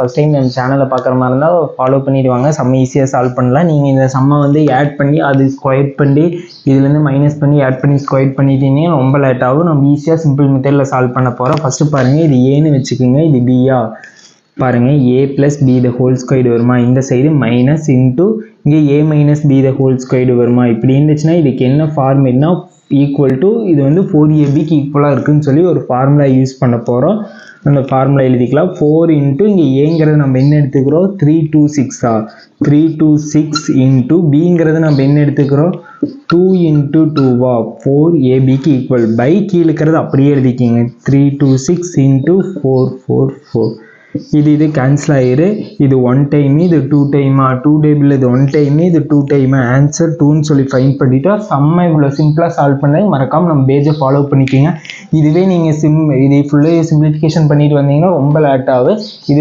First time நம்ம சேனலை பார்க்குற மாதிரி இருந்தால் ஃபாலோ பண்ணிவிடுவாங்க. செம்ம ஈஸியாக சால்வ் பண்ணலாம். நீங்கள் இந்த சம்மை வந்து ஆட் பண்ணி அது ஸ்கொயர் பண்ணி இதுலேருந்து மைனஸ் பண்ணி ஆட் பண்ணி ஸ்கொயர் பண்ணிட்டீங்கன்னா ரொம்ப லேட் ஆகும். நம்ம ஈஸியாக சிம்பிள் மெத்தடில் சால்வ் பண்ண போகிறோம். ஃபஸ்ட்டு பாருங்கள், இது ஏன்னு வச்சுக்கோங்க, இது பியா. பாருங்கள், a + b the whole squared வருமா, இந்த சைடு மைனஸ் இன்ட்டு இங்கே a - b the whole squared வருமா. இப்படி இருந்துச்சுன்னா இதுக்கு என்ன ஃபார்முலா, ஈக்குவல் டு இது வந்து 4abக்கு ஈக்குவலாக இருக்குதுன்னு சொல்லி ஒரு ஃபார்முலா யூஸ் பண்ண போகிறோம். அந்த ஃபார்முலா எழுதிக்கலாம். 4 இன்ட்டு இங்கே ஏங்கிறது நம்ம என்ன எடுத்துக்கிறோம், 3 2 6 3 2 6 இன்ட்டு பிங்கிறது நம்ம என்ன எடுத்துக்கிறோம், 2 இன்ட்டு 2 4abக்கு ஈக்குவல் பை கீழே இருக்கிறது அப்படியே எழுதிக்கிங்க. 3 2 6 இன்ட்டு 4 4 4. இது கேன்சல் ஆயிரு. இது 1 டைம், இது 2 டைமா, 2 டேபிள் இது 1 டைம், இது 2 டைம். ஆன்சர் 2ன்னு சொல்லி ஃபைண்ட் பண்ணிட்டா செம்ம இவ்வளோ சிம்பிளாக சால்வ் பண்ணி மறக்காமல் நம்ம பேஜை ஃபாலோ பண்ணிக்கோங்க. இதுவே நீங்கள் இது ஃபுல்லாக சிம்பிளிஃபிகேஷன் பண்ணிட்டு வந்தீங்கன்னா ரொம்ப லேட் ஆகும். இது